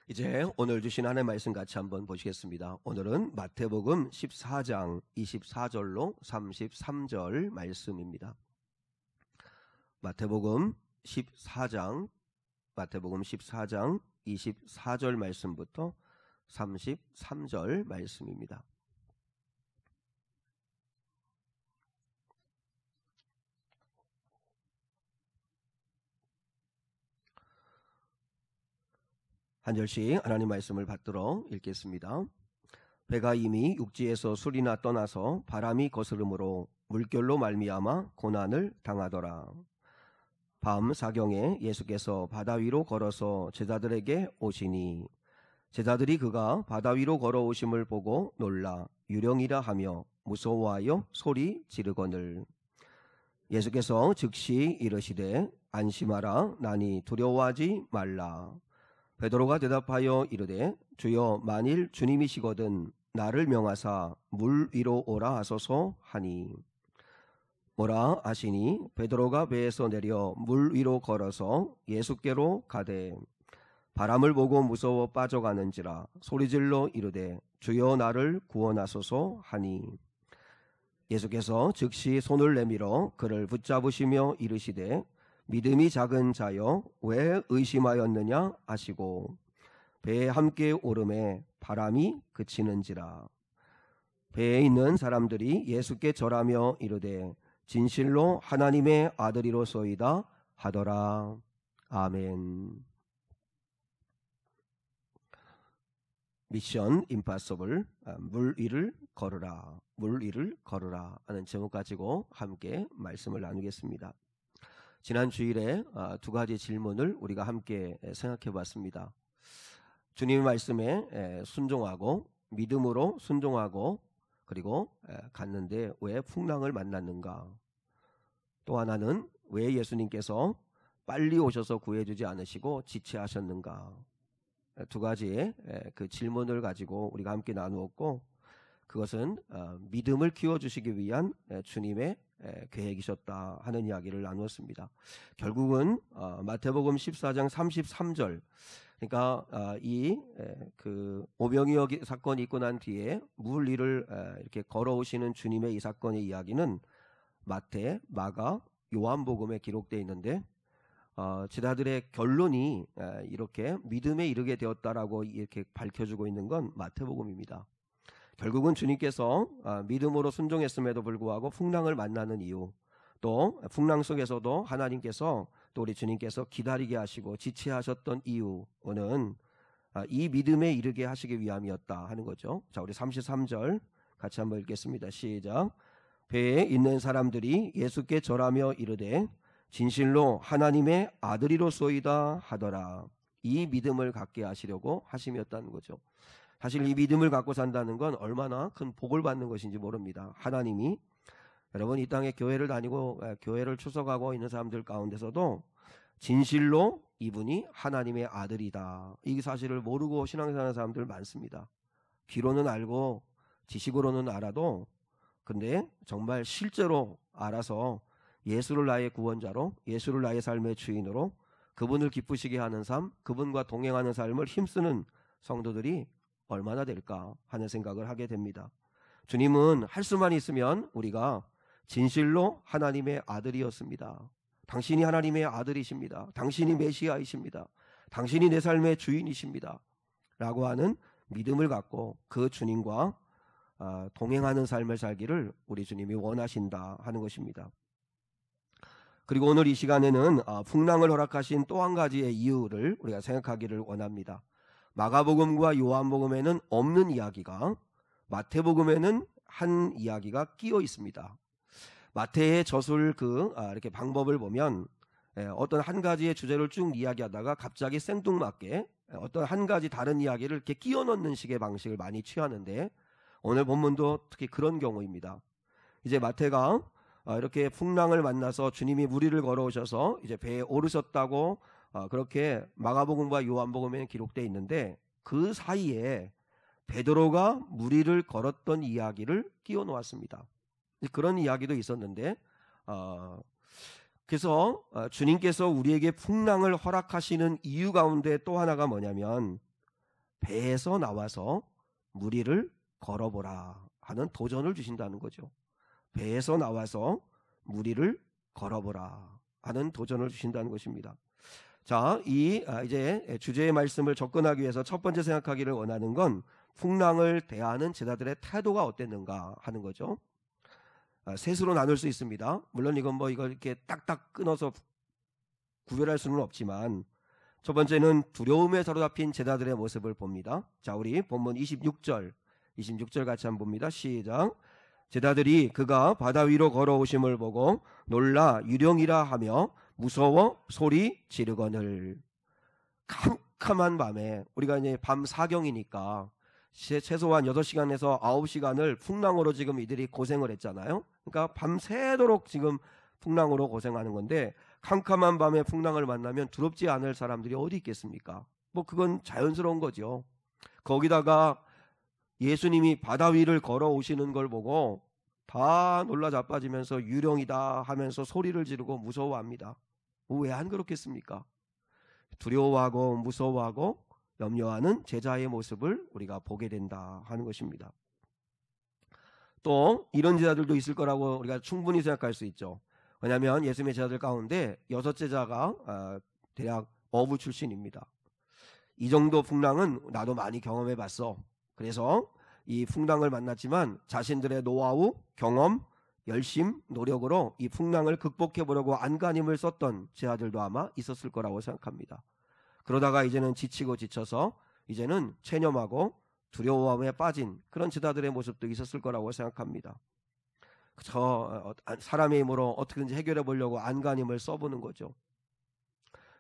이제 오늘 주신 하나님의 말씀 같이 한번 보시겠습니다. 오늘은 마태복음 14장 24절로 33절 말씀입니다. 마태복음 14장 24절 말씀부터 33절 말씀입니다. 한 절씩 하나님 말씀을 받들어 읽겠습니다. 배가 이미 육지에서 술이나 떠나서 바람이 거스름으로 물결로 말미암아 고난을 당하더라. 밤 사경에 예수께서 바다 위로 걸어서 제자들에게 오시니 제자들이 그가 바다 위로 걸어오심을 보고 놀라 유령이라 하며 무서워하여 소리 지르거늘 예수께서 즉시 이르시되 안심하라 나니 두려워하지 말라. 베드로가 대답하여 이르되 주여 만일 주님이시거든 나를 명하사 물 위로 오라 하소서 하니 오라 하시니 베드로가 배에서 내려 물 위로 걸어서 예수께로 가되 바람을 보고 무서워 빠져가는지라 소리질러 이르되 주여 나를 구원하소서 하니 예수께서 즉시 손을 내밀어 그를 붙잡으시며 이르시되 믿음이 작은 자여 왜 의심하였느냐 하시고 배에 함께 오름에 바람이 그치는지라. 배에 있는 사람들이 예수께 절하며 이르되 진실로 하나님의 아들이로소이다 하더라. 아멘. 미션 임파서블 물 위를 걸으라 하는 제목 가지고 함께 말씀을 나누겠습니다. 지난 주일에 두 가지 질문을 우리가 함께 생각해 봤습니다. 주님의 말씀에 순종하고 믿음으로 순종하고 그리고 갔는데 왜 풍랑을 만났는가? 또 하나는 왜 예수님께서 빨리 오셔서 구해주지 않으시고 지체하셨는가? 두 가지의 그 질문을 가지고 우리가 함께 나누었고 그것은 믿음을 키워주시기 위한 주님의 계획이셨다 하는 이야기를 나누었습니다. 결국은 마태복음 14장 33절 그러니까 그 오병이어 사건이 있고 난 뒤에 물 위를 이렇게 걸어오시는 주님의 이 사건의 이야기는 마태, 마가, 요한복음에 기록되어 있는데 제자들의 결론이 이렇게 믿음에 이르게 되었다라고 이렇게 밝혀주고 있는 건 마태복음입니다. 결국은 주님께서 믿음으로 순종했음에도 불구하고 풍랑을 만나는 이유, 또 풍랑 속에서도 하나님께서 또 우리 주님께서 기다리게 하시고 지체하셨던 이유는 이 믿음에 이르게 하시기 위함이었다 하는 거죠. 자, 우리 33절 같이 한번 읽겠습니다. 시작. 배에 있는 사람들이 예수께 절하며 이르되 진실로 하나님의 아들이로소이다 하더라. 이 믿음을 갖게 하시려고 하심이었다는 거죠. 사실 이 믿음을 갖고 산다는 건 얼마나 큰 복을 받는 것인지 모릅니다. 하나님이 여러분 이 땅에 교회를 다니고 교회를 출석하고 있는 사람들 가운데서도 진실로 이분이 하나님의 아들이다. 이 사실을 모르고 신앙생활하는 사람들 많습니다. 귀로는 알고 지식으로는 알아도 근데 정말 실제로 알아서 예수를 나의 구원자로 예수를 나의 삶의 주인으로 그분을 기쁘시게 하는 삶, 그분과 동행하는 삶을 힘쓰는 성도들이 얼마나 될까 하는 생각을 하게 됩니다. 주님은 할 수만 있으면 우리가 진실로 하나님의 아들이었습니다. 당신이 하나님의 아들이십니다. 당신이 메시아이십니다. 당신이 내 삶의 주인이십니다. 라고 하는 믿음을 갖고 그 주님과 동행하는 삶을 살기를 우리 주님이 원하신다 하는 것입니다. 그리고 오늘 이 시간에는 풍랑을 허락하신 또 한 가지의 이유를 우리가 생각하기를 원합니다. 마가복음과 요한복음에는 없는 이야기가 마태복음에는 한 이야기가 끼어 있습니다. 마태의 저술 이렇게 방법을 보면 어떤 한 가지의 주제를 쭉 이야기하다가 갑자기 생뚱맞게 어떤 한 가지 다른 이야기를 이렇게 끼워 넣는 식의 방식을 많이 취하는데 오늘 본문도 특히 그런 경우입니다. 이제 마태가 이렇게 풍랑을 만나서 주님이 물 위를 걸어오셔서 이제 배에 오르셨다고 그렇게 마가복음과 요한복음에는 기록되어 있는데 그 사이에 베드로가 물 위를 걸었던 이야기를 끼워 놓았습니다. 그런 이야기도 있었는데 그래서 주님께서 우리에게 풍랑을 허락하시는 이유 가운데 또 하나가 뭐냐면 배에서 나와서 물 위를 걸어보라 하는 도전을 주신다는 거죠. 배에서 나와서 물 위를 걸어보라 하는 도전을 주신다는 것입니다. 자, 이제 주제의 말씀을 접근하기 위해서 첫 번째 생각하기를 원하는 건 풍랑을 대하는 제자들의 태도가 어땠는가 하는 거죠. 셋으로 나눌 수 있습니다. 물론 이건 이걸 이렇게 딱딱 끊어서 구별할 수는 없지만, 첫 번째는 두려움에 사로잡힌 제자들의 모습을 봅니다. 자, 우리 본문 26절 같이 한번 봅니다. 시작. 제자들이 그가 바다 위로 걸어오심을 보고 놀라 유령이라 하며 무서워 소리 지르거늘. 캄캄한 밤에, 우리가 이제 밤 사경이니까 최소한 6시간에서 9시간을 풍랑으로 지금 이들이 고생을 했잖아요. 그러니까 밤새도록 지금 풍랑으로 고생하는 건데, 캄캄한 밤에 풍랑을 만나면 두렵지 않을 사람들이 어디 있겠습니까? 그건 자연스러운 거죠. 거기다가 예수님이 바다 위를 걸어오시는 걸 보고 다 놀라 자빠지면서 유령이다 하면서 소리를 지르고 무서워합니다. 왜 안 그렇겠습니까? 두려워하고 무서워하고 염려하는 제자의 모습을 우리가 보게 된다 하는 것입니다. 또 이런 제자들도 있을 거라고 우리가 충분히 생각할 수 있죠. 왜냐하면 예수님의 제자들 가운데 6제자가 대략 어부 출신입니다. 이 정도 풍랑은 나도 많이 경험해 봤어. 그래서 이 풍랑을 만났지만 자신들의 노하우, 경험, 열심, 노력으로 이 풍랑을 극복해 보려고 안간힘을 썼던 제자들도 아마 있었을 거라고 생각합니다. 그러다가 이제는 지치고 지쳐서 이제는 체념하고 두려움에 빠진 그런 제자들의 모습도 있었을 거라고 생각합니다. 사람의 힘으로 어떻게든지 해결해 보려고 안간힘을 써보는 거죠.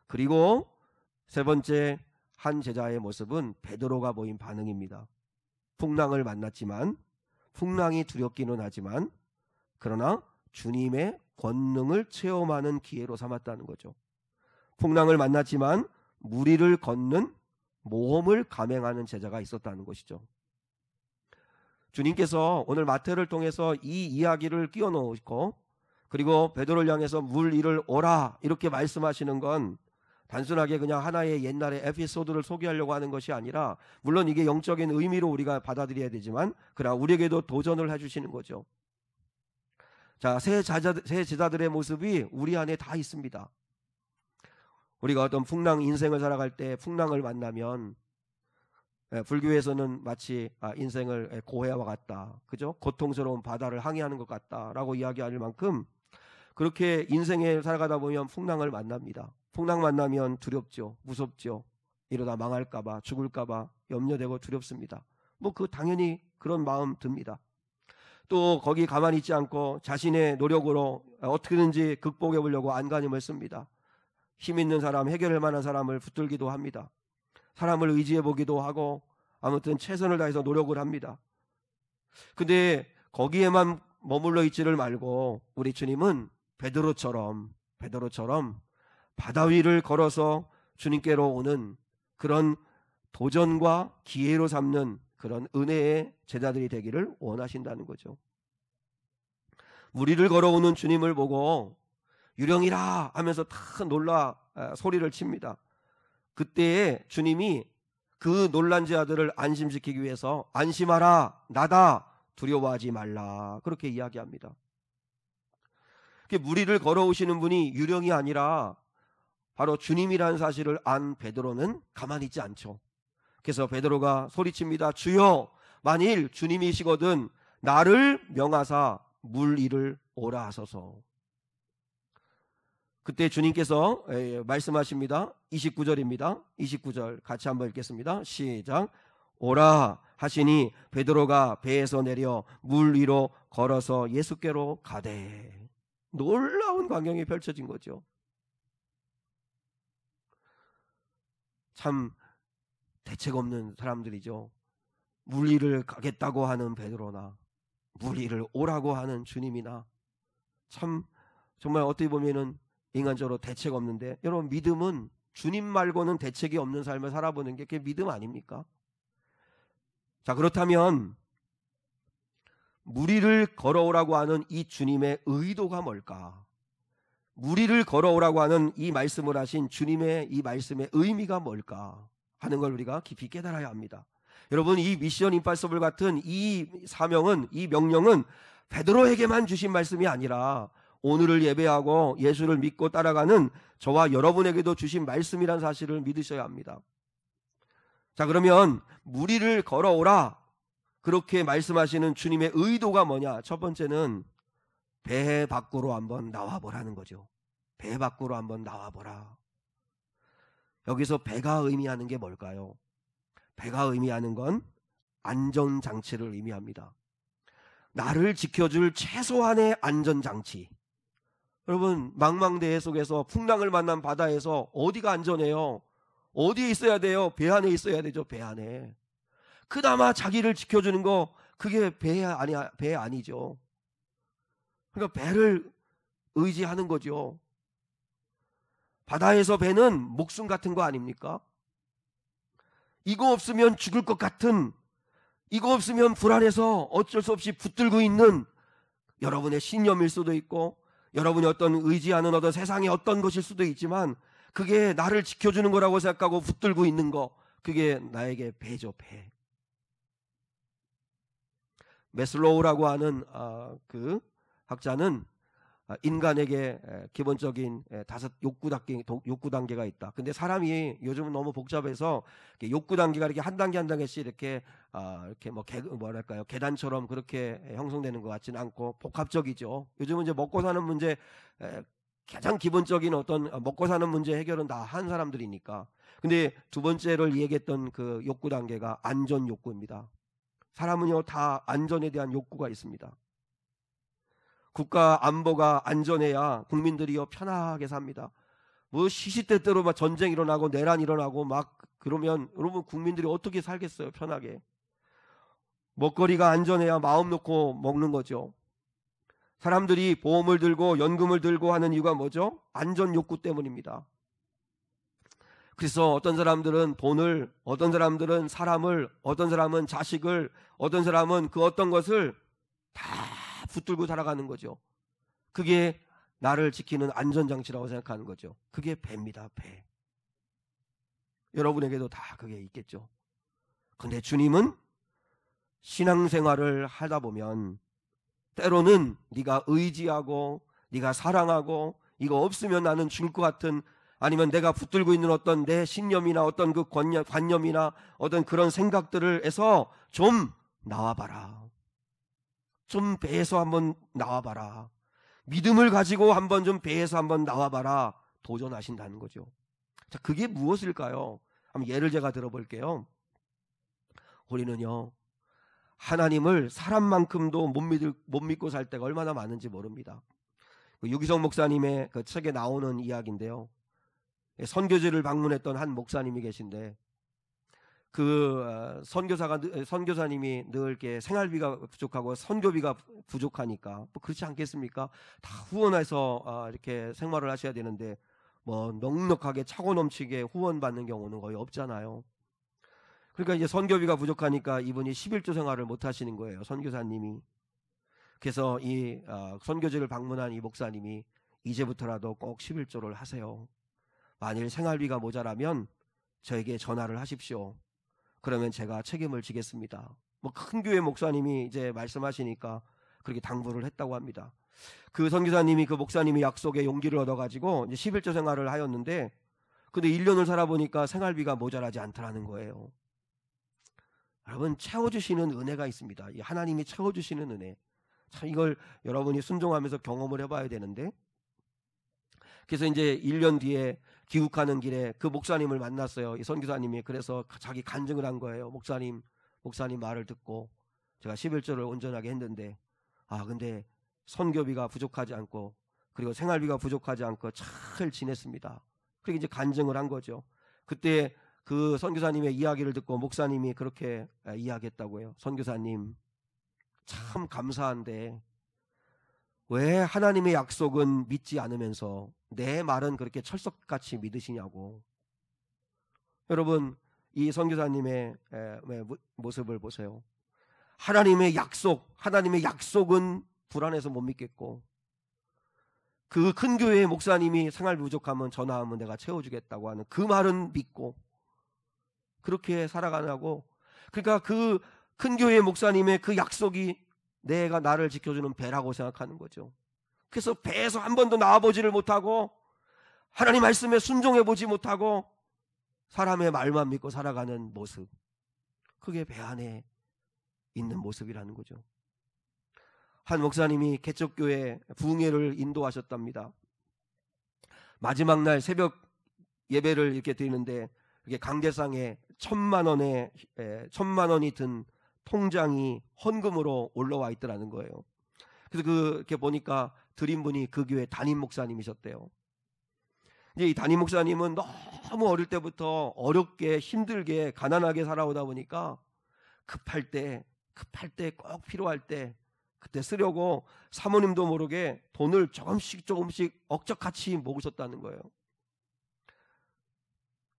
그리고 세 번째 한 제자의 모습은 베드로가 보인 반응입니다. 풍랑을 만났지만, 풍랑이 두렵기는 하지만, 그러나 주님의 권능을 체험하는 기회로 삼았다는 거죠. 풍랑을 만났지만 물 위를 걷는 모험을 감행하는 제자가 있었다는 것이죠. 주님께서 오늘 마태를 통해서 이 이야기를 끼워 넣고, 그리고 베드로를 향해서 물 위를 오라 이렇게 말씀하시는 건 단순하게 그냥 하나의 옛날의 에피소드를 소개하려고 하는 것이 아니라, 물론 이게 영적인 의미로 우리가 받아들여야 되지만, 그러나 우리에게도 도전을 해주시는 거죠. 자, 새 제자들의 모습이 우리 안에 다 있습니다. 우리가 어떤 풍랑 인생을 살아갈 때 풍랑을 만나면, 불교에서는 마치 인생을 고해와 같다, 그죠? 고통스러운 바다를 항해하는 것 같다라고 이야기할 만큼, 그렇게 인생을 살아가다 보면 풍랑을 만납니다. 풍랑 만나면 두렵죠, 무섭죠. 이러다 망할까봐, 죽을까봐 염려되고 두렵습니다. 당연히 그런 마음 듭니다. 또 거기 가만히 있지 않고 자신의 노력으로 어떻게든지 극복해 보려고 안간힘을 씁니다. 힘 있는 사람, 해결할 만한 사람을 붙들기도 합니다. 사람을 의지해 보기도 하고, 아무튼 최선을 다해서 노력을 합니다. 근데 거기에만 머물러 있지를 말고 우리 주님은 베드로처럼 바다 위를 걸어서 주님께로 오는 그런 도전과 기회로 삼는 그런 은혜의 제자들이 되기를 원하신다는 거죠. 물 위를 걸어오는 주님을 보고 유령이라 하면서 다 놀라 소리를 칩니다. 그때에 주님이 그 놀란 자들을 안심시키기 위해서 안심하라, 나다, 두려워하지 말라, 그렇게 이야기합니다. 물 위를 걸어오시는 분이 유령이 아니라 바로 주님이라는 사실을 안 베드로는 가만히 있지 않죠. 그래서 베드로가 소리칩니다. 주여, 만일 주님이시거든 나를 명하사 물 위를 오라 하소서. 그때 주님께서 말씀하십니다. 29절입니다. 29절 같이 한번 읽겠습니다. 시작. 오라 하시니 베드로가 배에서 내려 물 위로 걸어서 예수께로 가되. 놀라운 광경이 펼쳐진 거죠. 참 대책 없는 사람들이죠. 물 위를 가겠다고 하는 베드로나 물 위를 오라고 하는 주님이나, 참 정말 어떻게 보면은 인간적으로 대책 없는데, 여러분, 믿음은 주님 말고는 대책이 없는 삶을 살아보는 게 그게 믿음 아닙니까? 자, 그렇다면 물 위를 걸어오라고 하는 이 주님의 의도가 뭘까? 물 위를 걸어오라고 하는 이 말씀을 하신 주님의 이 말씀의 의미가 뭘까 하는 걸 우리가 깊이 깨달아야 합니다. 여러분, 이 미션 임파서블 같은 이 사명은, 이 명령은 베드로에게만 주신 말씀이 아니라 오늘을 예배하고 예수를 믿고 따라가는 저와 여러분에게도 주신 말씀이란 사실을 믿으셔야 합니다. 자, 그러면 무리를 걸어오라, 그렇게 말씀하시는 주님의 의도가 뭐냐? 첫 번째는 배 밖으로 한번 나와보라는 거죠. 배 밖으로 한번 나와보라. 여기서 배가 의미하는 게 뭘까요? 배가 의미하는 건 안전장치를 의미합니다. 나를 지켜줄 최소한의 안전장치. 여러분, 망망대해 속에서 풍랑을 만난 바다에서 어디가 안전해요? 어디에 있어야 돼요? 배 안에 있어야 되죠. 배 안에. 그나마 자기를 지켜주는 거, 그게 배 아니죠. 그러니까 배를 의지하는 거죠. 바다에서 배는 목숨 같은 거 아닙니까? 이거 없으면 죽을 것 같은, 이거 없으면 불안해서 어쩔 수 없이 붙들고 있는 여러분의 신념일 수도 있고, 여러분이 어떤 의지하는 어떤 세상의 어떤 것일 수도 있지만, 그게 나를 지켜주는 거라고 생각하고 붙들고 있는 거, 그게 나에게 배죠. 배. 메슬로우라고 하는 그 학자는 인간에게 기본적인 5 욕구 단계가 있다. 근데 사람이 요즘은 너무 복잡해서 욕구 단계가 이렇게 한 단계 한 단계씩 이렇게 뭐랄까요, 계단처럼 그렇게 형성되는 것 같지는 않고 복합적이죠. 요즘은 이제 먹고 사는 문제, 가장 기본적인 어떤 먹고 사는 문제 해결은 다 한 사람들이니까. 근데 두 번째를 얘기했던 그 욕구 단계가 안전 욕구입니다. 사람은요, 다 안전에 대한 욕구가 있습니다. 국가 안보가 안전해야 국민들이요 편하게 삽니다. 뭐 시시때때로 막 전쟁 일어나고 내란 일어나고 막 그러면 여러분, 국민들이 어떻게 살겠어요? 편하게. 먹거리가 안전해야 마음 놓고 먹는 거죠. 사람들이 보험을 들고 연금을 들고 하는 이유가 뭐죠? 안전 욕구 때문입니다. 그래서 어떤 사람들은 돈을, 어떤 사람들은 사람을, 어떤 사람은 자식을, 어떤 사람은 그 어떤 것을 다 붙들고 살아가는 거죠. 그게 나를 지키는 안전장치라고 생각하는 거죠. 그게 배입니다. 배. 여러분에게도 다 그게 있겠죠. 근데 주님은 신앙생활을 하다 보면 때로는 네가 의지하고 네가 사랑하고 이거 없으면 나는 죽을 것 같은, 아니면 내가 붙들고 있는 어떤 내 신념이나 어떤 그 관념이나 어떤 그런 생각들을 해서 좀 나와봐라. 좀 배에서 한번 나와봐라. 믿음을 가지고 한번 좀 배에서 한번 나와봐라. 도전하신다는 거죠. 자, 그게 무엇일까요? 한번 예를 제가 들어볼게요. 우리는요, 하나님을 사람만큼도 못 믿고 살 때가 얼마나 많은지 모릅니다. 유기성 목사님의 그 책에 나오는 이야기인데요. 선교지를 방문했던 한 목사님이 계신데, 그 선교사님이 늘 이렇게 생활비가 부족하고 선교비가 부족하니까, 뭐 그렇지 않겠습니까? 다 후원해서 이렇게 생활을 하셔야 되는데 뭐 넉넉하게 차고 넘치게 후원받는 경우는 거의 없잖아요. 그러니까 이제 선교비가 부족하니까 이분이 11조 생활을 못 하시는 거예요, 선교사님이. 그래서 이 선교지를 방문한 이 목사님이 이제부터라도 꼭 11조를 하세요. 만일 생활비가 모자라면 저에게 전화를 하십시오. 그러면 제가 책임을 지겠습니다. 뭐 큰 교회 목사님이 이제 말씀하시니까 그렇게 당부를 했다고 합니다. 그 선교사님이, 그 목사님이 약속에 용기를 얻어가지고 이제 11조 생활을 하였는데, 근데 1년을 살아보니까 생활비가 모자라지 않더라는 거예요. 여러분, 채워주시는 은혜가 있습니다. 이 하나님이 채워주시는 은혜. 참 이걸 여러분이 순종하면서 경험을 해봐야 되는데, 그래서 이제 1년 뒤에 귀국하는 길에 그 목사님을 만났어요. 이 선교사님이. 그래서 자기 간증을 한 거예요. 목사님 말을 듣고 제가 11조를 온전하게 했는데, 근데 선교비가 부족하지 않고 그리고 생활비가 부족하지 않고 잘 지냈습니다. 그렇게 이제 간증을 한 거죠. 그때 그 선교사님의 이야기를 듣고 목사님이 그렇게 이야기했다고 해요. 선교사님, 참 감사한데 왜 하나님의 약속은 믿지 않으면서 내 말은 그렇게 철석같이 믿으시냐고. 여러분, 이 선교사님의 모습을 보세요. 하나님의 약속은 불안해서 못 믿겠고, 그 큰 교회의 목사님이 생활비 부족하면 전화하면 내가 채워주겠다고 하는 그 말은 믿고, 그렇게 살아가냐고. 그러니까 그 큰 교회 목사님의 그 약속이 내가 나를 지켜주는 배라고 생각하는 거죠. 그래서 배에서 한 번도 나와보지를 못하고 하나님 말씀에 순종해보지 못하고 사람의 말만 믿고 살아가는 모습, 그게 배 안에 있는 모습이라는 거죠. 한 목사님이 개척교회 부흥회를 인도하셨답니다. 마지막 날 새벽 예배를 이렇게 드리는데 이게 강대상에 1,000만 원이 든 통장이 헌금으로 올라와 있더라는 거예요. 그래서 그렇게 보니까 드린 분이 그 교회 담임 목사님이셨대요. 이제 이 담임 목사님은 너무 어릴 때부터 어렵게 힘들게 가난하게 살아오다 보니까 급할 때 꼭 필요할 때 그때 쓰려고 사모님도 모르게 돈을 조금씩 억적같이 모으셨다는 거예요.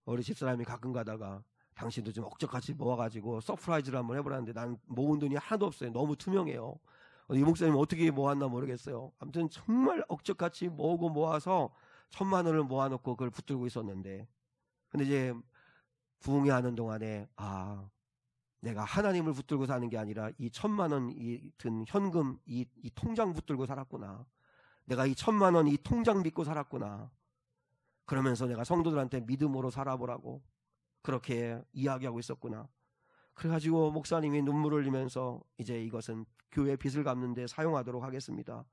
우리 집사람이 가끔 가다가 당신도 좀 억적같이 모아가지고 서프라이즈를 한번 해보라는데 난 모은 돈이 하나도 없어요. 너무 투명해요. 이 목사님 어떻게 모았나 모르겠어요. 아무튼 정말 억적같이 모으고 모아서 1,000만 원을 모아놓고 그걸 붙들고 있었는데, 근데 이제 부흥회 하는 동안에 내가 하나님을 붙들고 사는 게 아니라 이 1,000만 원이 든 현금 이 통장 붙들고 살았구나. 내가 이 1,000만 원 이 통장 믿고 살았구나. 그러면서 내가 성도들한테 믿음으로 살아보라고 그렇게 이야기하고 있었구나. 그래가지고 목사님이 눈물을 흘리면서 이제 이것은 교회 빚을 갚는 데 사용하도록 하겠습니다.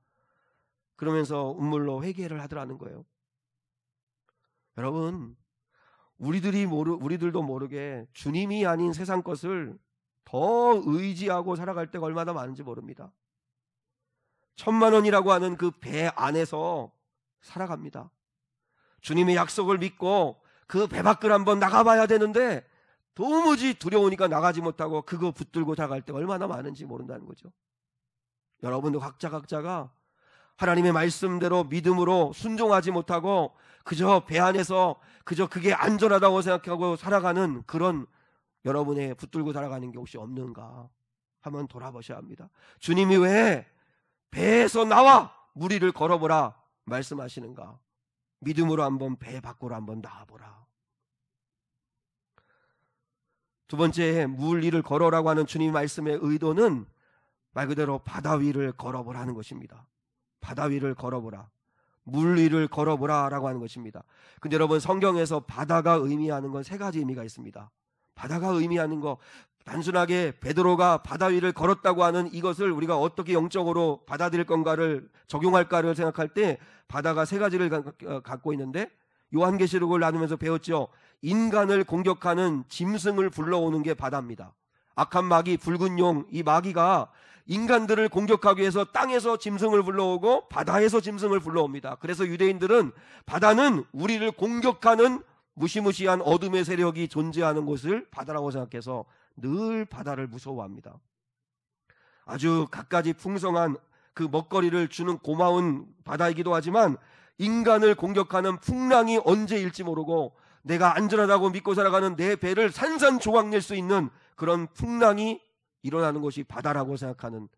그러면서 운물로 회개를 하더라는 거예요. 여러분, 우리들도 모르게 주님이 아닌 세상 것을 더 의지하고 살아갈 때가 얼마나 많은지 모릅니다. 1,000만 원이라고 하는 그 배 안에서 살아갑니다. 주님의 약속을 믿고 그 배 밖을 한번 나가봐야 되는데 도무지 두려우니까 나가지 못하고 그거 붙들고 나갈 때가 얼마나 많은지 모른다는 거죠. 여러분도 각자가 하나님의 말씀대로 믿음으로 순종하지 못하고 그저 배 안에서 그저 그게 안전하다고 생각하고 살아가는 그런 여러분의 붙들고 살아가는 게 혹시 없는가 한번 돌아보셔야 합니다. 주님이 왜 배에서 나와 무리를 걸어보라 말씀하시는가? 믿음으로 한번 배 밖으로 한번 나와보라. 두 번째, 물 위를 걸어라고 하는 주님 말씀의 의도는 말 그대로 바다 위를 걸어보라는 것입니다. 바다 위를 걸어보라, 물 위를 걸어보라 라고 하는 것입니다. 근데 여러분, 성경에서 바다가 의미하는 건 세 가지 의미가 있습니다. 바다가 의미하는 거, 단순하게 베드로가 바다 위를 걸었다고 하는 이것을 우리가 어떻게 영적으로 받아들일 건가를 적용할까를 생각할 때 바다가 세 가지를 갖고 있는데, 요한계시록을 나누면서 배웠죠. 인간을 공격하는 짐승을 불러오는 게 바다입니다. 악한 마귀, 붉은 용, 이 마귀가 인간들을 공격하기 위해서 땅에서 짐승을 불러오고 바다에서 짐승을 불러옵니다. 그래서 유대인들은 바다는 우리를 공격하는 무시무시한 어둠의 세력이 존재하는 곳을 바다라고 생각해서 늘 바다를 무서워합니다. 아주 갖가지 풍성한 그 먹거리를 주는 고마운 바다이기도 하지만 인간을 공격하는 풍랑이 언제일지 모르고 내가 안전하다고 믿고 살아가는 내 배를 산산조각 낼 수 있는 그런 풍랑이 일어나는 것이 바다라고 생각하는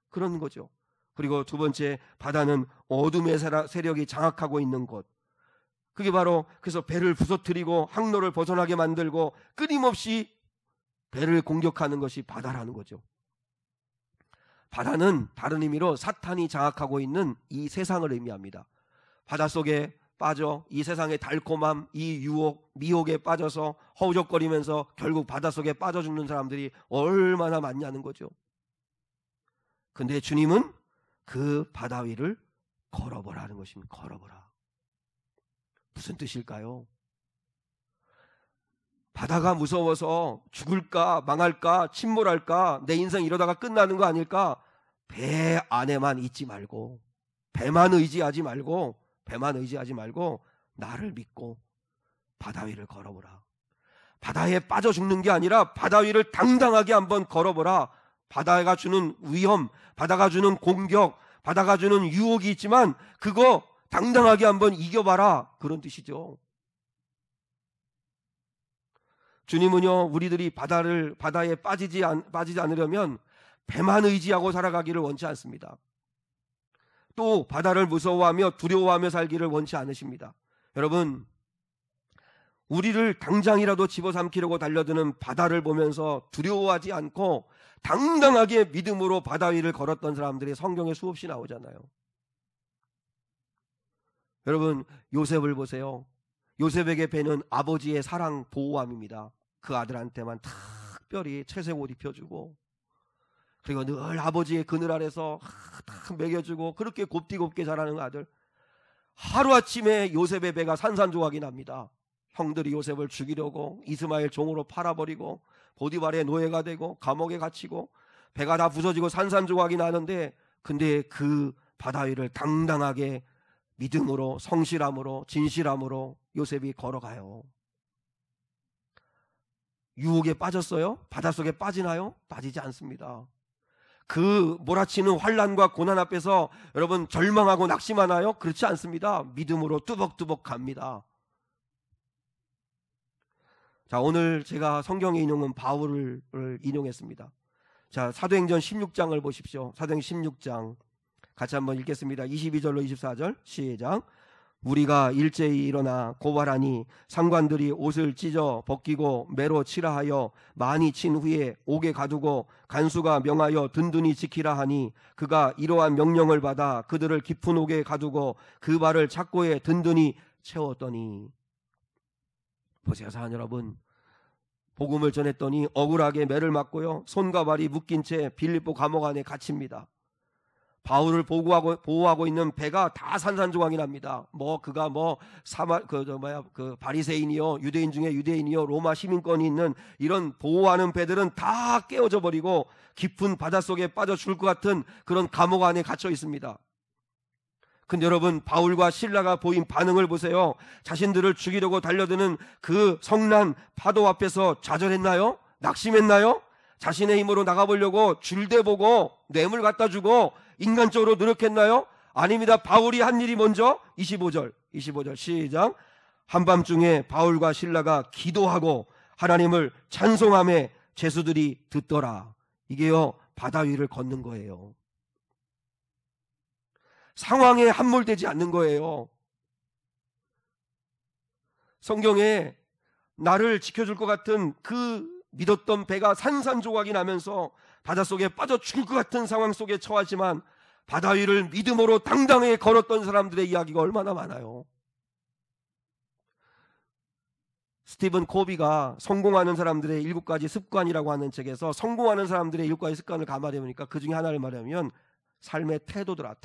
그런 거죠. 그리고 두 번째, 바다는 어둠의 세력이 장악하고 있는 곳. 그게 바로 그래서 배를 부서뜨리고 항로를 벗어나게 만들고 끊임없이 배를 공격하는 것이 바다라는 거죠. 바다는 다른 의미로 사탄이 장악하고 있는 이 세상을 의미합니다. 바닷속에 빠져 이 세상의 달콤함, 이 유혹, 미혹에 빠져서 허우적거리면서 결국 바닷속에 빠져 죽는 사람들이 얼마나 많냐는 거죠. 근데 주님은 그 바다 위를 걸어보라는 것입니다. 걸어보라. 무슨 뜻일까요? 바다가 무서워서 죽을까 망할까 침몰할까 내 인생 이러다가 끝나는 거 아닐까? 배 안에만 있지 말고 배만 의지하지 말고 나를 믿고 바다 위를 걸어보라. 바다에 빠져 죽는 게 아니라 바다 위를 당당하게 한번 걸어보라. 바다가 주는 위험, 바다가 주는 공격, 바다가 주는 유혹이 있지만 그거 당당하게 한번 이겨봐라, 그런 뜻이죠. 주님은요, 우리들이 바다에 빠지지 않으려면 배만 의지하고 살아가기를 원치 않습니다. 또 바다를 무서워하며 두려워하며 살기를 원치 않으십니다. 여러분, 우리를 당장이라도 집어삼키려고 달려드는 바다를 보면서 두려워하지 않고 당당하게 믿음으로 바다 위를 걸었던 사람들이 성경에 수없이 나오잖아요. 여러분, 요셉을 보세요. 요셉에게 배는 아버지의 사랑 보호함입니다. 그 아들한테만 특별히 채색 옷 입혀주고, 그리고 늘 아버지의 그늘 아래서 탁 먹여주고, 그렇게 곱디곱게 자라는 아들. 하루아침에 요셉의 배가 산산조각이 납니다. 형들이 요셉을 죽이려고 이스마엘 종으로 팔아버리고 보디발의 노예가 되고 감옥에 갇히고 배가 다 부서지고 산산조각이 나는데, 근데 그 바다 위를 당당하게 믿음으로, 성실함으로, 진실함으로 요셉이 걸어가요. 유혹에 빠졌어요? 바닷속에 빠지나요? 빠지지 않습니다. 그 몰아치는 환난과 고난 앞에서 여러분 절망하고 낙심하나요? 그렇지 않습니다. 믿음으로 뚜벅뚜벅 갑니다. 자, 오늘 제가 성경에 인용은 바울을 인용했습니다. 자, 사도행전 16장을 보십시오. 사도행전 16장 같이 한번 읽겠습니다. 22절로 24절 시작. 우리가 일제히 일어나 고발하니 상관들이 옷을 찢어 벗기고 매로 치라 하여 많이 친 후에 옥에 가두고 간수가 명하여 든든히 지키라 하니, 그가 이러한 명령을 받아 그들을 깊은 옥에 가두고 그 발을 착고에 든든히 채웠더니. 보세요, 사랑 여러분, 복음을 전했더니 억울하게 매를 맞고요, 손과 발이 묶인 채 빌립보 감옥 안에 갇힙니다. 바울을 보호하고 있는 배가 다 산산조각이 납니다. 그가 바리새인이요, 유대인 중에 유대인이요, 로마 시민권이 있는 이런 보호하는 배들은 다 깨어져 버리고 깊은 바닷속에 빠져 죽을 것 같은 그런 감옥 안에 갇혀 있습니다. 근데 여러분, 바울과 실라가 보인 반응을 보세요. 자신들을 죽이려고 달려드는 그 성난 파도 앞에서 좌절했나요? 낙심했나요? 자신의 힘으로 나가보려고 줄대보고 뇌물 갖다 주고 인간적으로 노력했나요? 아닙니다. 바울이 한 일이 먼저 25절 시작. 한밤중에 바울과 실라가 기도하고 하나님을 찬송하며 죄수들이 듣더라. 이게요, 바다 위를 걷는 거예요. 상황에 함몰되지 않는 거예요. 성경에 나를 지켜줄 것 같은 그 믿었던 배가 산산조각이 나면서 바닷속에 빠져 죽을 것 같은 상황 속에 처하지만 바다 위를 믿음으로 당당하게 걸었던 사람들의 이야기가 얼마나 많아요. 스티븐 코비가 성공하는 사람들의 7가지 습관이라고 하는 책에서 성공하는 사람들의 7가지 습관을 감안해 보니까 그 중에 하나를 말하면 삶의 태도더라.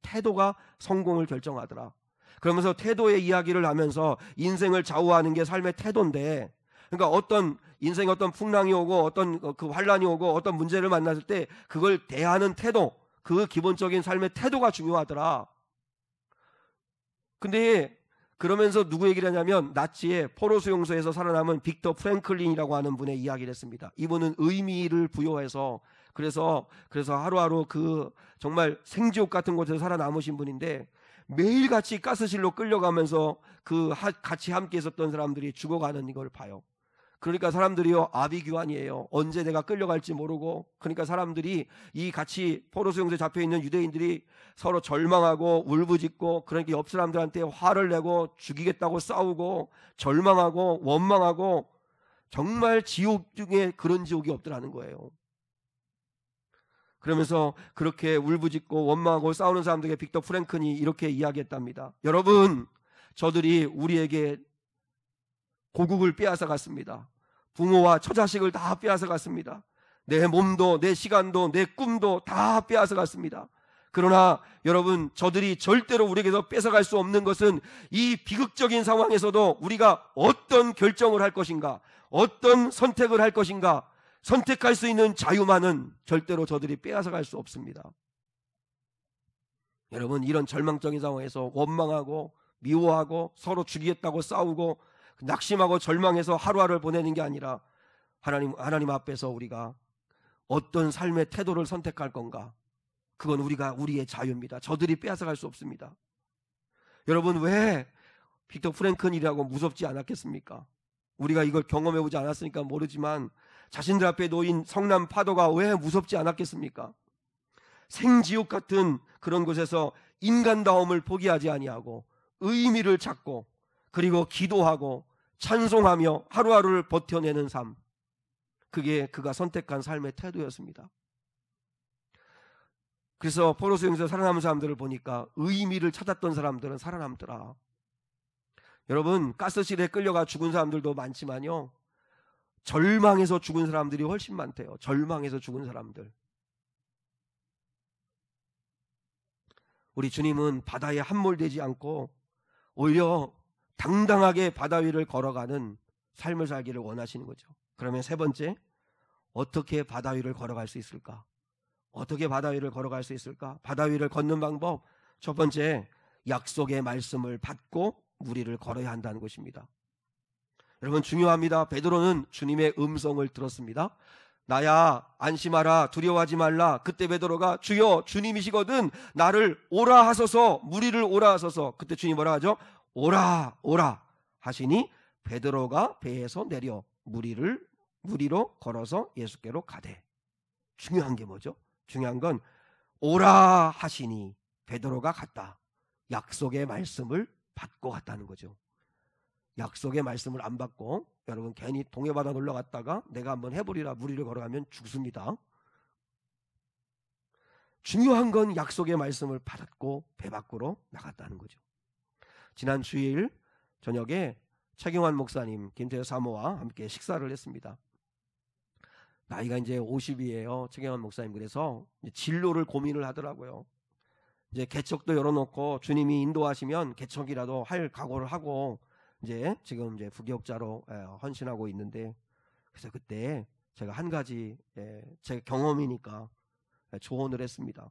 태도가 성공을 결정하더라. 그러면서 태도의 이야기를 하면서 인생을 좌우하는 게 삶의 태도인데, 그러니까 어떤 인생에 어떤 풍랑이 오고 어떤 그 환란이 오고 어떤 문제를 만났을 때 그걸 대하는 태도, 그 기본적인 삶의 태도가 중요하더라. 근데 그러면서 누구 얘기를 하냐면 나치의 포로 수용소에서 살아남은 빅터 프랭클린이라고 하는 분의 이야기를 했습니다. 이분은 의미를 부여해서 그래서 하루하루 그 정말 생지옥 같은 곳에서 살아남으신 분인데, 매일같이 가스실로 끌려가면서 같이 함께 있었던 사람들이 죽어가는 이걸 봐요. 그러니까 사람들이요, 아비규환이에요. 언제 내가 끌려갈지 모르고. 그러니까 사람들이 이 같이 포로수용소에 잡혀있는 유대인들이 서로 절망하고 울부짖고, 그러니까 옆 사람들한테 화를 내고 죽이겠다고 싸우고 절망하고 원망하고, 정말 지옥 중에 그런 지옥이 없더라는 거예요. 그러면서 그렇게 울부짖고 원망하고 싸우는 사람들에게 빅터 프랭클이 이렇게 이야기했답니다. 여러분, 저들이 우리에게 고국을 빼앗아 갔습니다. 부모와 처자식을 다 빼앗아 갔습니다. 내 몸도 내 시간도 내 꿈도 다 빼앗아 갔습니다. 그러나 여러분, 저들이 절대로 우리에게서 뺏어갈 수 없는 것은 이 비극적인 상황에서도 우리가 어떤 결정을 할 것인가, 어떤 선택을 할 것인가, 선택할 수 있는 자유만은 절대로 저들이 빼앗아갈 수 없습니다. 여러분, 이런 절망적인 상황에서 원망하고 미워하고 서로 죽이겠다고 싸우고 낙심하고 절망해서 하루하루를 보내는 게 아니라 하나님 앞에서 우리가 어떤 삶의 태도를 선택할 건가, 그건 우리의 자유입니다. 저들이 빼앗아갈 수 없습니다. 여러분, 왜 빅터 프랭클이라고 무섭지 않았겠습니까? 우리가 이걸 경험해보지 않았으니까 모르지만 자신들 앞에 놓인 성난 파도가 왜 무섭지 않았겠습니까? 생지옥 같은 그런 곳에서 인간다움을 포기하지 아니하고 의미를 찾고 그리고 기도하고 찬송하며 하루하루를 버텨내는 삶, 그게 그가 선택한 삶의 태도였습니다. 그래서 포로수용소에서 살아남은 사람들을 보니까 의미를 찾았던 사람들은 살아남더라. 여러분, 가스실에 끌려가 죽은 사람들도 많지만요, 절망해서 죽은 사람들이 훨씬 많대요. 절망해서 죽은 사람들. 우리 주님은 바다에 함몰되지 않고 오히려 당당하게 바다 위를 걸어가는 삶을 살기를 원하시는 거죠. 그러면 세 번째, 어떻게 바다 위를 걸어갈 수 있을까? 어떻게 바다 위를 걸어갈 수 있을까? 바다 위를 걷는 방법, 첫 번째, 약속의 말씀을 받고 무리를 걸어야 한다는 것입니다. 여러분, 중요합니다. 베드로는 주님의 음성을 들었습니다. 나야 안심하라, 두려워하지 말라. 그때 베드로가 주여 주님이시거든 나를 오라 하소서, 무리를 오라 하소서. 그때 주님 뭐라 하죠? 오라 오라 하시니 베드로가 배에서 내려 무리로 걸어서 예수께로 가되. 중요한 게 뭐죠? 중요한 건 오라 하시니 베드로가 갔다. 약속의 말씀을 받고 갔다는 거죠. 약속의 말씀을 안 받고 여러분 괜히 동해바다 놀러 갔다가 내가 한번 해보리라 무리를 걸어가면 죽습니다. 중요한 건 약속의 말씀을 받았고 배 밖으로 나갔다는 거죠. 지난 주일 저녁에 최경환 목사님, 김태효 사모와 함께 식사를 했습니다. 나이가 이제 50이에요. 최경환 목사님. 그래서 진로를 고민을 하더라고요. 이제 개척도 열어놓고 주님이 인도하시면 개척이라도 할 각오를 하고 지금 부교육자로 헌신하고 있는데, 그래서 그때 제가 한 가지 제 경험이니까 조언을 했습니다.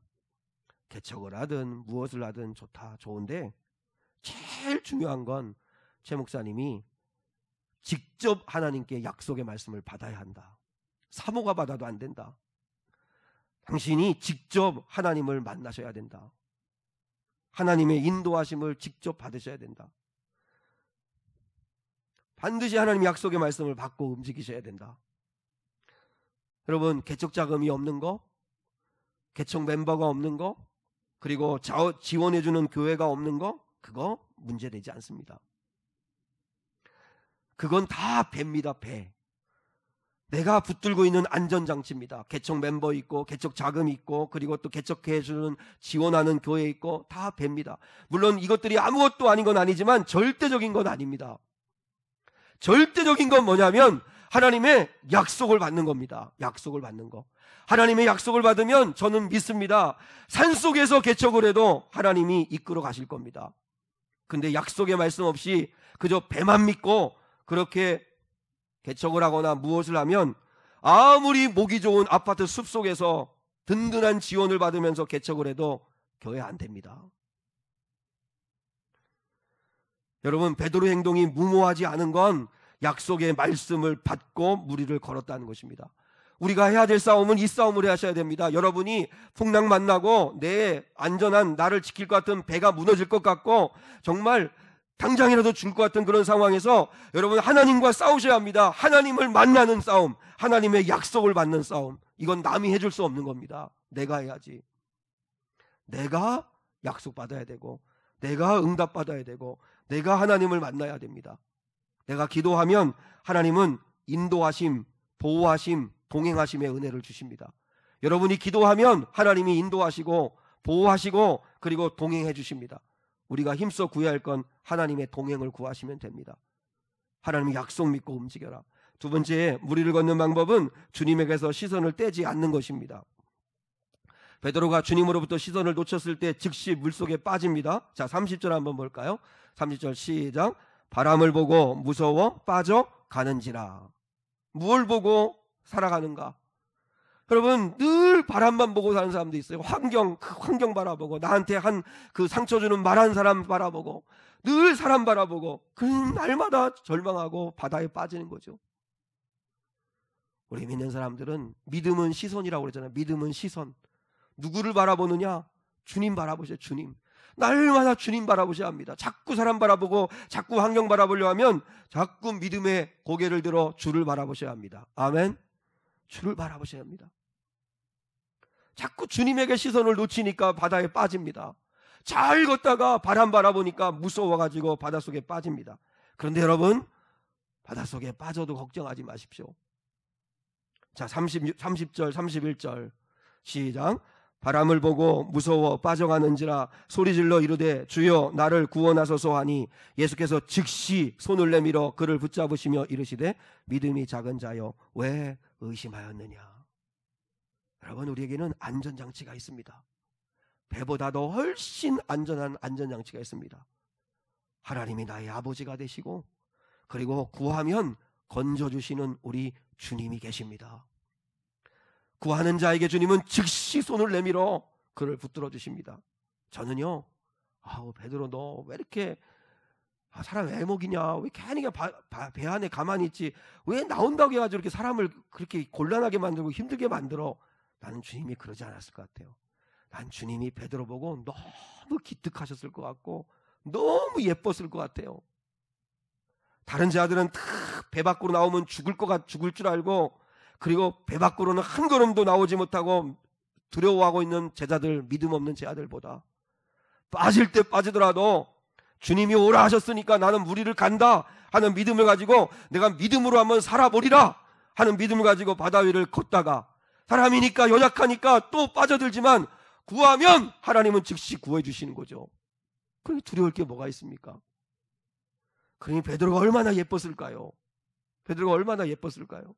개척을 하든 무엇을 하든 좋다, 좋은데 제일 중요한 건 최 목사님이 직접 하나님께 약속의 말씀을 받아야 한다. 사모가 받아도 안 된다. 당신이 직접 하나님을 만나셔야 된다. 하나님의 인도하심을 직접 받으셔야 된다. 반드시 하나님의 약속의 말씀을 받고 움직이셔야 된다. 여러분, 개척 자금이 없는 거, 개척 멤버가 없는 거, 그리고 지원해주는 교회가 없는 거, 그거 문제되지 않습니다. 그건 다 배입니다. 배. 내가 붙들고 있는 안전장치입니다. 개척 멤버 있고 개척 자금이 있고 그리고 또 개척해주는 지원하는 교회 있고 다 배입니다. 물론 이것들이 아무것도 아닌 건 아니지만 절대적인 건 아닙니다. 절대적인 건 뭐냐면 하나님의 약속을 받는 겁니다. 약속을 받는 거. 하나님의 약속을 받으면 저는 믿습니다. 산속에서 개척을 해도 하나님이 이끌어 가실 겁니다. 근데 약속의 말씀 없이 그저 배만 믿고 그렇게 개척을 하거나 무엇을 하면 아무리 목이 좋은 아파트 숲속에서 든든한 지원을 받으면서 개척을 해도 교회 안 됩니다. 여러분, 베드로의 행동이 무모하지 않은 건 약속의 말씀을 받고 무리를 걸었다는 것입니다. 우리가 해야 될 싸움은 이 싸움을 하셔야 됩니다. 여러분이 풍랑 만나고 내 안전한 나를 지킬 것 같은 배가 무너질 것 같고 정말 당장이라도 죽을 것 같은 그런 상황에서 여러분 하나님과 싸우셔야 합니다. 하나님을 만나는 싸움, 하나님의 약속을 받는 싸움. 이건 남이 해줄 수 없는 겁니다. 내가 해야지. 내가 약속 받아야 되고 내가 응답 받아야 되고 내가 하나님을 만나야 됩니다. 내가 기도하면 하나님은 인도하심, 보호하심, 동행하심의 은혜를 주십니다. 여러분이 기도하면 하나님이 인도하시고 보호하시고 그리고 동행해 주십니다. 우리가 힘써 구해야 할 건 하나님의 동행을 구하시면 됩니다. 하나님의 약속 믿고 움직여라. 두 번째, 무리를 걷는 방법은 주님에게서 시선을 떼지 않는 것입니다. 베드로가 주님으로부터 시선을 놓쳤을 때 즉시 물속에 빠집니다. 자, 30절 한번 볼까요? 30절 시작. 바람을 보고 무서워 빠져가는지라. 무엇을 보고 살아가는가? 여러분, 늘 바람만 보고 사는 사람도 있어요. 환경 바라보고 나한테 한 그 상처 주는 말한 사람 바라보고 늘 사람 바라보고 그 날마다 절망하고 바다에 빠지는 거죠. 우리 믿는 사람들은 믿음은 시선이라고 그러잖아요. 믿음은 시선. 누구를 바라보느냐? 주님 바라보세요. 주님. 날마다 주님 바라보셔야 합니다. 자꾸 사람 바라보고 자꾸 환경 바라보려 하면 자꾸 믿음의 고개를 들어 주를 바라보셔야 합니다. 아멘. 주를 바라보셔야 합니다. 자꾸 주님에게 시선을 놓치니까 바다에 빠집니다. 잘 걷다가 바람 바라보니까 무서워가지고 바닷속에 빠집니다. 그런데 여러분, 바닷속에 빠져도 걱정하지 마십시오. 자, 30절 31절 시작. 바람을 보고 무서워 빠져가는지라 소리질러 이르되 주여 나를 구원하소서 하니 예수께서 즉시 손을 내밀어 그를 붙잡으시며 이르시되 믿음이 작은 자여 왜 의심하였느냐. 여러분, 우리에게는 안전장치가 있습니다. 배보다도 훨씬 안전한 안전장치가 있습니다. 하나님이 나의 아버지가 되시고 그리고 구하면 건져주시는 우리 주님이 계십니다. 구하는 자에게 주님은 즉시 손을 내밀어 그를 붙들어 주십니다. 저는요, 베드로 너 왜 이렇게 사람 애먹이냐, 왜 괜히 배 안에 가만히 있지, 왜 나온다고 해가지고 이렇게 사람을 그렇게 곤란하게 만들고 힘들게 만들어. 나는 주님이 그러지 않았을 것 같아요. 난 주님이 베드로 보고 너무 기특하셨을 것 같고 너무 예뻤을 것 같아요. 다른 제자들은 다 배 밖으로 나오면 죽을 줄 알고, 그리고 배 밖으로는 한 걸음도 나오지 못하고 두려워하고 있는 제자들, 믿음 없는 제자들보다 빠질 때 빠지더라도 주님이 오라 하셨으니까 나는 무리를 간다 하는 믿음을 가지고 내가 믿음으로 한번 살아보리라 하는 믿음을 가지고 바다 위를 걷다가, 사람이니까 연약하니까 또 빠져들지만 구하면 하나님은 즉시 구해 주시는 거죠. 그렇게 두려울 게 뭐가 있습니까? 그러니 베드로가 얼마나 예뻤을까요? 베드로가 얼마나 예뻤을까요?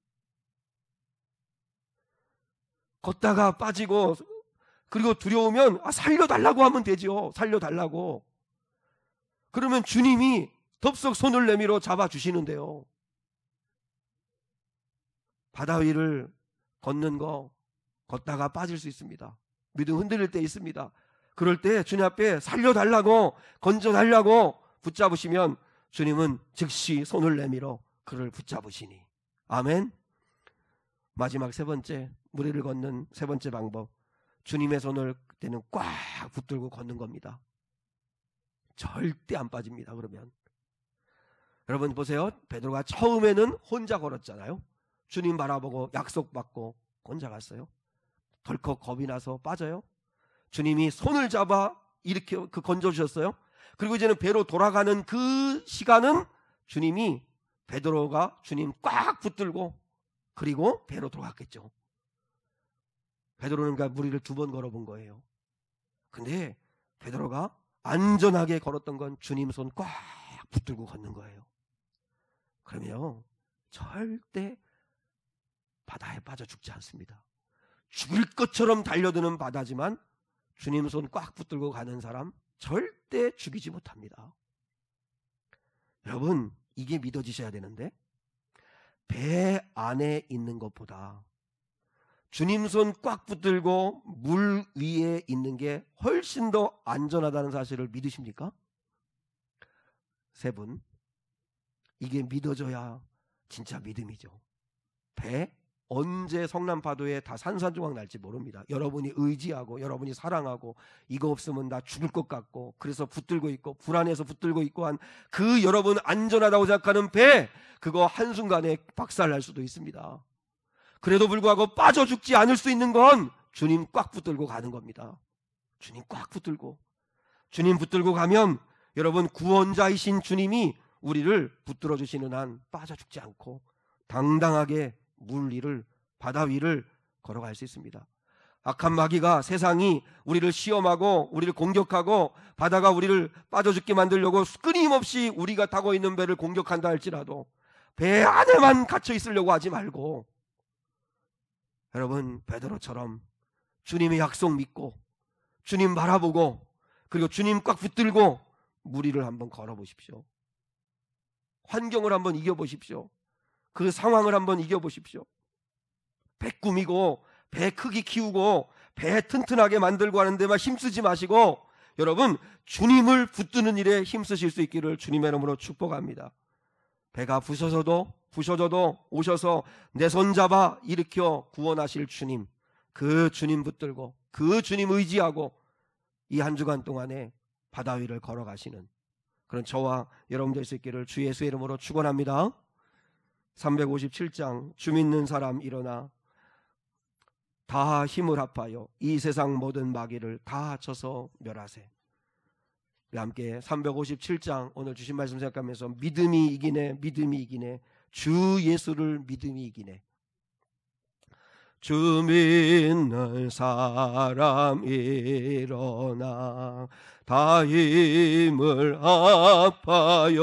걷다가 빠지고 그리고 두려우면 살려달라고 하면 되죠. 살려달라고. 그러면 주님이 덥석 손을 내밀어 잡아주시는데요. 바다 위를 걷는 거, 걷다가 빠질 수 있습니다. 믿음 흔들릴 때 있습니다. 그럴 때 주님 앞에 살려달라고, 건져달라고 붙잡으시면 주님은 즉시 손을 내밀어 그를 붙잡으시니. 아멘. 마지막 세 번째, 무리를 걷는 세 번째 방법, 주님의 손을 그때는 꽉 붙들고 걷는 겁니다. 절대 안 빠집니다. 그러면 여러분 보세요. 베드로가 처음에는 혼자 걸었잖아요. 주님 바라보고 약속받고 혼자 갔어요. 덜컥 겁이 나서 빠져요. 주님이 손을 잡아 이렇게 건져주셨어요. 그리고 이제는 배로 돌아가는 그 시간은 주님이, 베드로가 주님 꽉 붙들고 그리고 배로 돌아갔겠죠. 베드로는 무리를 2번 걸어본 거예요. 근데 베드로가 안전하게 걸었던 건 주님 손 꽉 붙들고 걷는 거예요. 그러면 절대 바다에 빠져 죽지 않습니다. 죽을 것처럼 달려드는 바다지만 주님 손 꽉 붙들고 가는 사람 절대 죽이지 못합니다. 여러분, 이게 믿어지셔야 되는데, 배 안에 있는 것보다 주님 손 꽉 붙들고 물 위에 있는 게 훨씬 더 안전하다는 사실을 믿으십니까? 세 분, 이게 믿어져야 진짜 믿음이죠. 배 언제 성남파도에 다 산산조각 날지 모릅니다. 여러분이 의지하고 여러분이 사랑하고 이거 없으면 나 죽을 것 같고 그래서 붙들고 있고 불안해서 붙들고 있고 한 그 여러분 안전하다고 생각하는 배, 그거 한순간에 박살날 수도 있습니다. 그래도 불구하고 빠져 죽지 않을 수 있는 건 주님 꽉 붙들고 가는 겁니다. 주님 꽉 붙들고, 주님 붙들고 가면 여러분 구원자이신 주님이 우리를 붙들어 주시는 한 빠져 죽지 않고 당당하게 물 위를, 바다 위를 걸어갈 수 있습니다. 악한 마귀가, 세상이 우리를 시험하고 우리를 공격하고 바다가 우리를 빠져 죽게 만들려고 끊임없이 우리가 타고 있는 배를 공격한다 할지라도 배 안에만 갇혀 있으려고 하지 말고, 여러분 베드로처럼 주님의 약속 믿고 주님 바라보고 그리고 주님 꽉 붙들고 물 위를 한번 걸어보십시오. 환경을 한번 이겨보십시오. 그 상황을 한번 이겨보십시오. 배 꾸미고 배 크기 키우고 배 튼튼하게 만들고 하는 데만 힘쓰지 마시고 여러분 주님을 붙드는 일에 힘쓰실 수 있기를 주님의 이름으로 축복합니다. 배가 부서져도 오셔서 내 손 잡아 일으켜 구원하실 주님, 그 주님 붙들고 그 주님 의지하고 이 한 주간 동안에 바다 위를 걸어가시는 그런 저와 여러분 될 수 있기를 주 예수의 이름으로 축원합니다. 357장, 주 믿는 사람 일어나 다 힘을 합하여 이 세상 모든 마귀를 다 쳐서 멸하세. 우리 함께 357장 오늘 주신 말씀 생각하면서 믿음이 이기네, 믿음이 이기네, 주 예수를 믿음이 이기네. 주 믿는 사람 일어나 다 힘을 합하여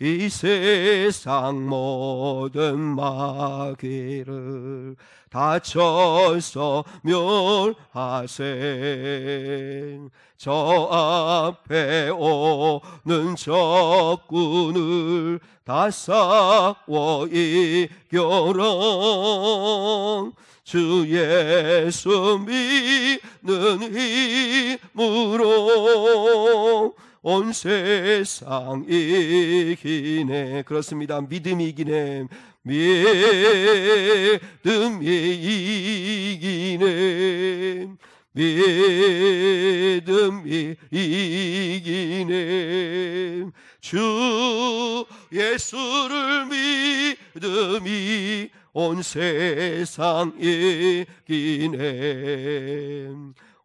이 세상 모든 마귀를 다쳐서 멸하세. 저 앞에 오는 적군을 다 싸워 이겨라. 주 예수 믿는 힘으로 온 세상 이기네. 그렇습니다. 믿음이 이기네. 믿음이 이기네. 믿음이 이기네. 주 예수를 믿음이 온 세상 이기네.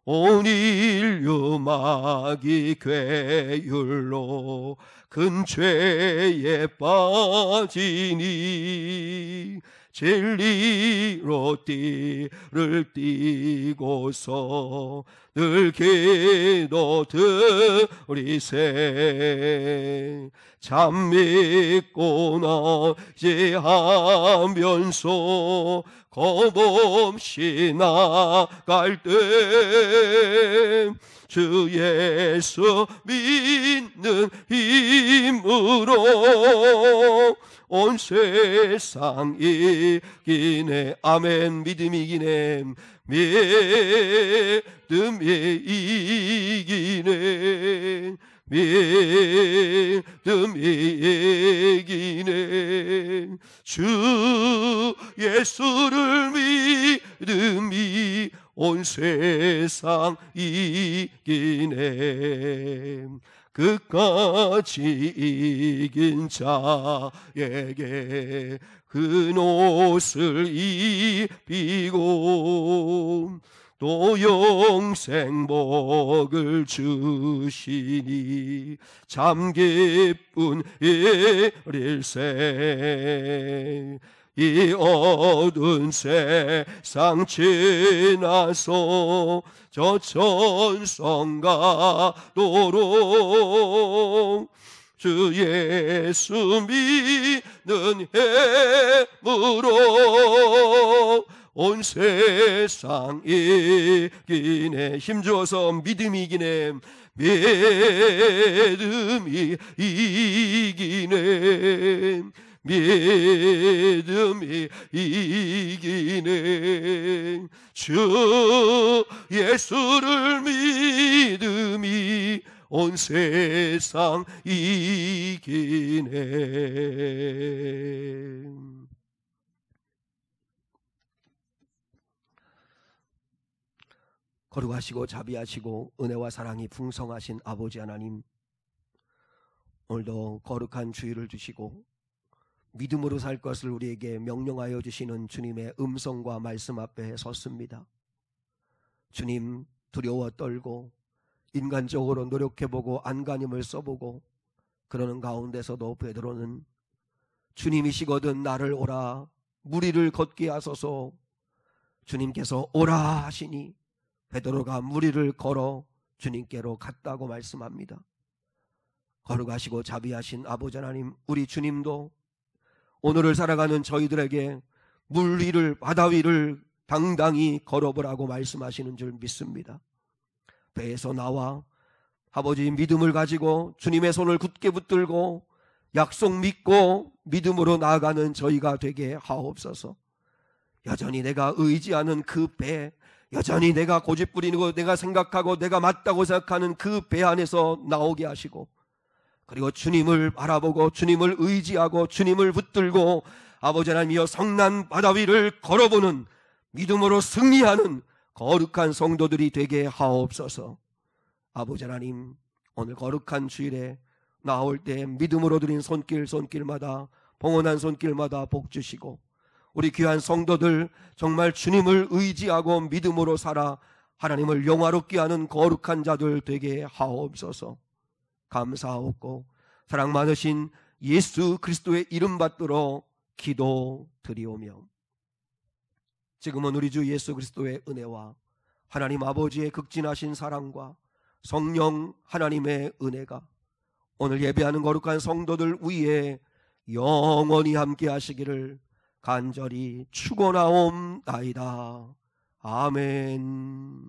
온 인류 마귀 괴율로 큰 죄에 빠지니 진리로 띠를 띠고서 늘 기도 드리세. 참 믿고 나지하면서 겁없이 나갈 때 주 예수 믿는 힘으로 온 세상 이기네. 아멘. 믿음이 이기네. 믿음이 이기네. 믿음이 이기네. 주 예수를 믿음이 온 세상 이기네. 끝까지 이긴 자에게 그 옷을 입히고 또 영생 복을 주시니 참 기쁜 일일세. 이 어두운 세상 지나서 저 천성 가도록 주 예수 믿는 힘으로 온 세상 이기네. 힘주어서 믿음이 이기네. 믿음이 이기네. 믿음이 이기네. 주 예수를 믿음이 온 세상 이기네. 거룩하시고 자비하시고 은혜와 사랑이 풍성하신 아버지 하나님, 오늘도 거룩한 주일을 주시고 믿음으로 살 것을 우리에게 명령하여 주시는 주님의 음성과 말씀 앞에 섰습니다. 주님, 두려워 떨고 인간적으로 노력해보고 안간힘을 써보고 그러는 가운데서도 베드로는 주님이시거든 나를 오라, 무리를 걷게 하소서. 주님께서 오라 하시니 베드로가 무리를 걸어 주님께로 갔다고 말씀합니다. 거룩하시고 자비하신 아버지 하나님, 우리 주님도 오늘을 살아가는 저희들에게 물 위를, 바다 위를 당당히 걸어보라고 말씀하시는 줄 믿습니다. 배에서 나와 아버지 믿음을 가지고 주님의 손을 굳게 붙들고 약속 믿고 믿음으로 나아가는 저희가 되게 하옵소서. 여전히 내가 의지하는 그 배, 여전히 내가 고집부리고 내가 생각하고 내가 맞다고 생각하는 그 배 안에서 나오게 하시고, 그리고 주님을 바라보고 주님을 의지하고 주님을 붙들고 아버지 하나님이여 성난 바다 위를 걸어보는 믿음으로 승리하는 거룩한 성도들이 되게 하옵소서. 아버지 하나님, 오늘 거룩한 주일에 나올 때 믿음으로 드린 손길마다, 봉헌한 손길마다 복 주시고 우리 귀한 성도들 정말 주님을 의지하고 믿음으로 살아 하나님을 영화롭게 하는 거룩한 자들 되게 하옵소서. 감사하옵고 사랑 많으신 예수 그리스도의 이름 받들어 기도드리오며, 지금은 우리 주 예수 그리스도의 은혜와 하나님 아버지의 극진하신 사랑과 성령 하나님의 은혜가 오늘 예배하는 거룩한 성도들 위에 영원히 함께 하시기를 간절히 축원하옵나이다. 아멘.